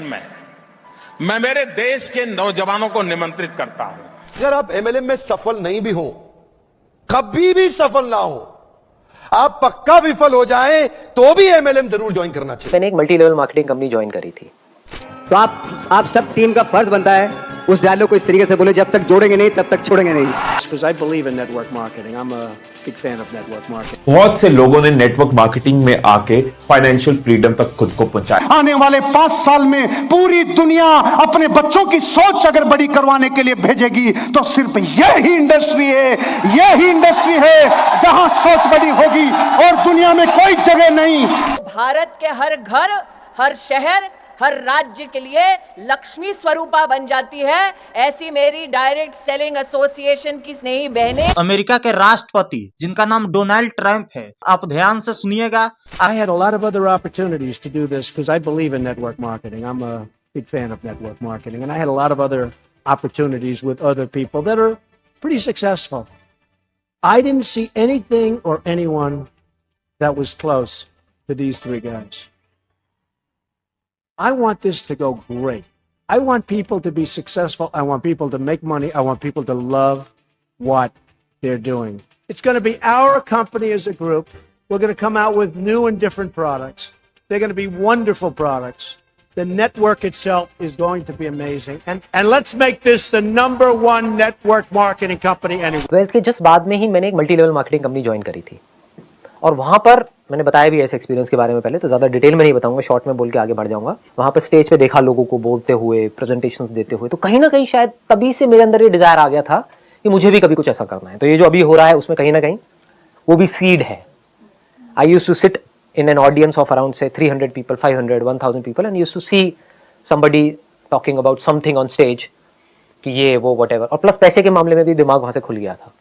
में मैं मेरे देश के नौजवानों को निमंत्रित करता हूं, अगर आप एमएलए में सफल नहीं भी हो, कभी भी सफल ना हो, आप पक्का विफल हो जाएं तो भी एमएलएम जरूर ज्वाइन करना चाहिए। मैंने एक multi level marketing company join करी थी। तो आप सब टीम का फर्ज बनता है उस डायलॉग को इस तरीके से बोले, जब तक जोड़ेंगे नहीं तब तक छोड़ेंगे नहीं। Because I believe in network marketing. I'm a big fan of network marketing. बहुत से लोगों ने नेटवर्क मार्केटिंग में आके फाइनेंशियल फ्रीडम तक खुद को पहुंचाया। आने वाले 5 साल में पूरी दुनिया अपने बच्चों की सोच अगर बड़ी करवाने के लिए भेजेगी तो सिर्फ यही इंडस्ट्री है जहां सोच बड़ी होगी और दुनिया में कोई जगह नहीं। भारत के हर घर, हर शहर, हर राज्य के लिए लक्ष्मी स्वरूपा बन जाती है। ऐसी मेरी डायरेक्ट सेलिंग एसोसिएशन की स्नेही बहनें। अमेरिका के राष्ट्रपति जिनका नाम डोनाल्ड ट्रंप है, आप ध्यान से सुनिएगा। I had a lot of other opportunities to do this because I believe in network marketing. I'm a big fan of network marketing. And I had a lot of other opportunities with other people that are pretty successful. I didn't see anything or anyone that was close to these 3 guys. I want this to go great. I want people to be successful. I want people to make money. I want people to love what they're doing. It's going to be our company as a group. We're going to come out with new and different products. They're going to be wonderful products. The network itself is going to be amazing. And let's make this the #1 network marketing company anywhere. 12th के just बाद में ही मैंने एक multi level marketing company join करी थी, और वहां पर मैंने बताया भी ऐसे एक्सपीरियंस के बारे में पहले, तो ज्यादा डिटेल में नहीं बताऊंगा, शॉर्ट में बोल के आगे बढ़ जाऊंगा। वहां पर स्टेज पे देखा लोगों को बोलते हुए, प्रेजेंटेशंस देते हुए, तो कहीं ना कहीं शायद तभी से मेरे अंदर ये डिजायर आ गया था कि मुझे भी कभी कुछ ऐसा करना है। तो ये जो अभी हो रहा है उसमें कहीं ना कहीं वो भी सीड है। I used to sit in an audience of around say 300 people, 500, 1000 people and used to see somebody talking about something on stage कि ये वो whatever, और प्लस पैसे के मामले में भी दिमाग वहाँ से खुल गया था।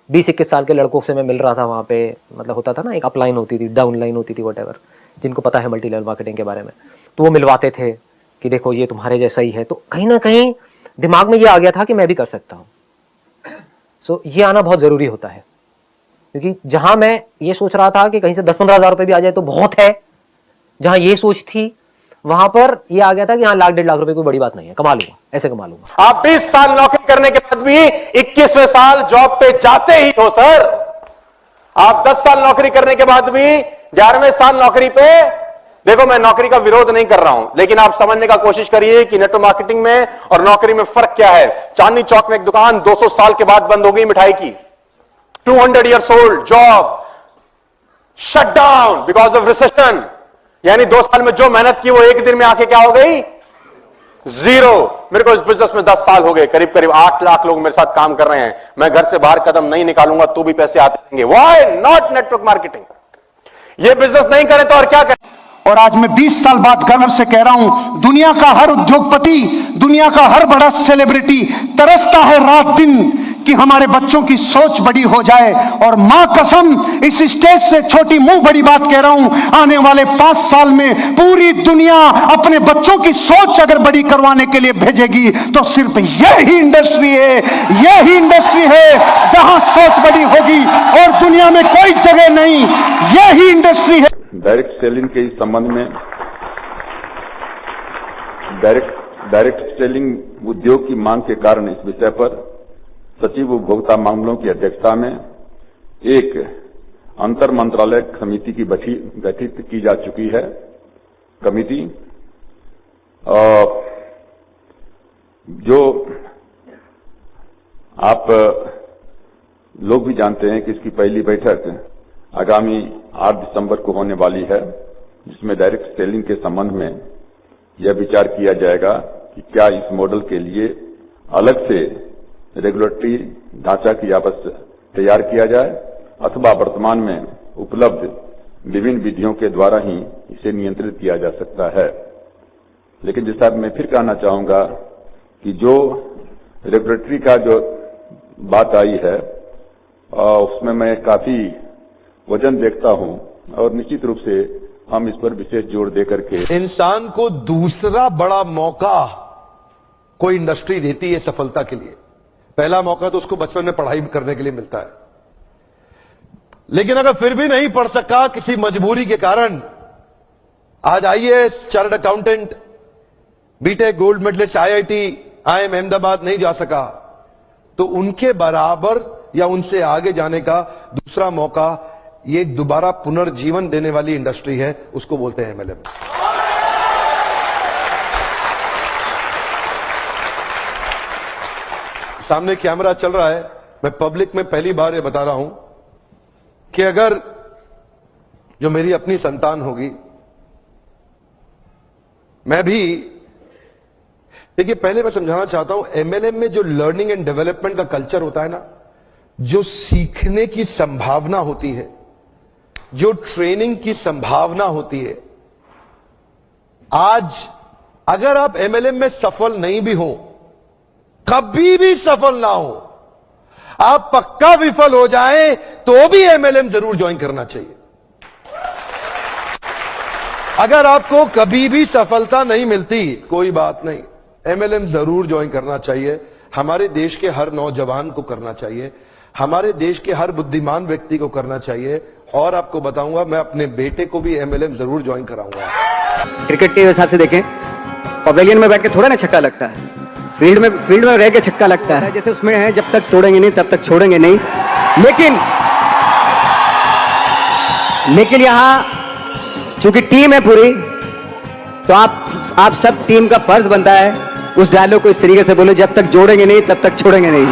20-21 साल के लड़कों से मैं मिल रहा था वहाँ पे, मतलब होता था ना, एक अपलाइन होती थी, डाउन लाइन होती थी, whatever, जिनको पता है मल्टी लेवल मार्केटिंग के बारे में, तो वो मिलवाते थे कि देखो ये तुम्हारे जैसा ही है। तो कहीं ना कहीं दिमाग में ये आ गया था कि मैं भी कर सकता हूँ। सो ये आना बहुत ज़रूरी होता है, क्योंकि जहां मैं ये सोच रहा था कि कहीं से 10-15 हज़ार रुपए भी आ जाए तो बहुत है, जहां ये सोच थी वहां पर ये आ गया था कि हाँ 1-1.5 लाख रुपए कोई बड़ी बात नहीं है, कमा लूंगा, ऐसे कमा लूंगा। आप 20 साल नौकरी करने के बाद भी 21वें साल जॉब पे जाते ही हो सर। आप 10 साल नौकरी करने के बाद भी 11वें साल नौकरी पे, देखो मैं नौकरी का विरोध नहीं कर रहा हूं, लेकिन आप समझने का कोशिश करिए कि नेटवर्क मार्केटिंग में और नौकरी में फर्क क्या है। चांदनी चौक में एक दुकान 200 साल के बाद बंद हो गई मिठाई की, 200 years old job shut down because of recession, यानी 2 साल में जो मेहनत की वो एक दिन में आके क्या हो गई, जीरो। मेरे को इस बिजनेस में 10 साल हो गए, करीब करीब 8 लाख लोग मेरे साथ काम कर रहे हैं, मैं घर से बाहर कदम नहीं निकालूंगा तो भी पैसे आते रहेंगे। Why not network marketing? ये बिजनेस नहीं करें तो और क्या करें। और आज मैं 20 साल बाद गर्व से कह रहा हूं, दुनिया का हर उद्योगपति, दुनिया का हर बड़ा सेलिब्रिटी तरसता है रात दिन कि हमारे बच्चों की सोच बड़ी हो जाए। और मां कसम, इस स्टेज से छोटी मुंह बड़ी बात कह रहा हूं, आने वाले 5 साल में पूरी दुनिया अपने बच्चों की सोच अगर बड़ी करवाने के लिए भेजेगी तो सिर्फ यही इंडस्ट्री है जहां सोच बड़ी होगी और दुनिया में कोई जगह नहीं, यही इंडस्ट्री है। डायरेक्ट सेलिंग के संबंध में, डायरेक्ट सेलिंग उद्योग की मांग के कारण इस विषय पर सचिव उपभोक्ता मामलों की अध्यक्षता में एक अंतर मंत्रालय समिति की गठित की जा चुकी है। कमिटी जो आप लोग भी जानते हैं कि इसकी पहली बैठक आगामी 8 दिसंबर को होने वाली है, जिसमें डायरेक्ट सेलिंग के संबंध में यह विचार किया जाएगा कि क्या इस मॉडल के लिए अलग से रेगुलेटरी ढांचा की तैयार किया जाए अथवा वर्तमान में उपलब्ध विभिन्न विधियों के द्वारा ही इसे नियंत्रित किया जा सकता है। लेकिन जैसा मैं फिर कहना चाहूंगा कि जो रेगुलेटरी का जो बात आई है उसमें मैं काफी वजन देखता हूं और निश्चित रूप से हम इस पर विशेष जोर देकर के इंसान को दूसरा बड़ा मौका कोई इंडस्ट्री देती है सफलता के लिए। पहला मौका तो उसको बचपन में पढ़ाई करने के लिए मिलता है, लेकिन अगर फिर भी नहीं पढ़ सका किसी मजबूरी के कारण, आज IAS, chartered accountant, BTech gold medallist, IIT, IIM Ahmedabad नहीं जा सका, तो उनके बराबर या उनसे आगे जाने का दूसरा मौका, ये दोबारा पुनर्जीवन देने वाली इंडस्ट्री है, उसको बोलते हैं एमएलएम। सामने कैमरा चल रहा है, मैं पब्लिक में पहली बार ये बता रहा हूं कि अगर जो मेरी अपनी संतान होगी, मैं भी, देखिए पहले मैं समझाना चाहता हूं, एमएलएम में जो लर्निंग एंड डेवलपमेंट का कल्चर होता है ना, जो सीखने की संभावना होती है, जो ट्रेनिंग की संभावना होती है, आज अगर आप एमएलएम में सफल नहीं भी हो, कभी भी सफल ना हो, आप पक्का विफल हो जाएं, तो भी एमएलएम जरूर ज्वाइन करना चाहिए। अगर आपको कभी भी सफलता नहीं मिलती, कोई बात नहीं, एमएलएम जरूर ज्वाइन करना चाहिए। हमारे देश के हर नौजवान को करना चाहिए, हमारे देश के हर बुद्धिमान व्यक्ति को करना चाहिए। और आपको बताऊंगा, मैं अपने बेटे को भी एमएलएम जरूर ज्वाइन कराऊंगा। क्रिकेट के हिसाब से देखें, पवेलियन में बैठ के थोड़ा ना छक्का लगता है, फील्ड में रह के छक्का लगता है। जैसे उसमें है, जब तक तोड़ेंगे नहीं तब तक छोड़ेंगे नहीं। लेकिन यहां चूंकि टीम है पूरी, तो आप सब टीम का फर्ज बनता है उस डायलॉग को इस तरीके से बोले, जब तक जोड़ेंगे नहीं तब तक छोड़ेंगे नहीं।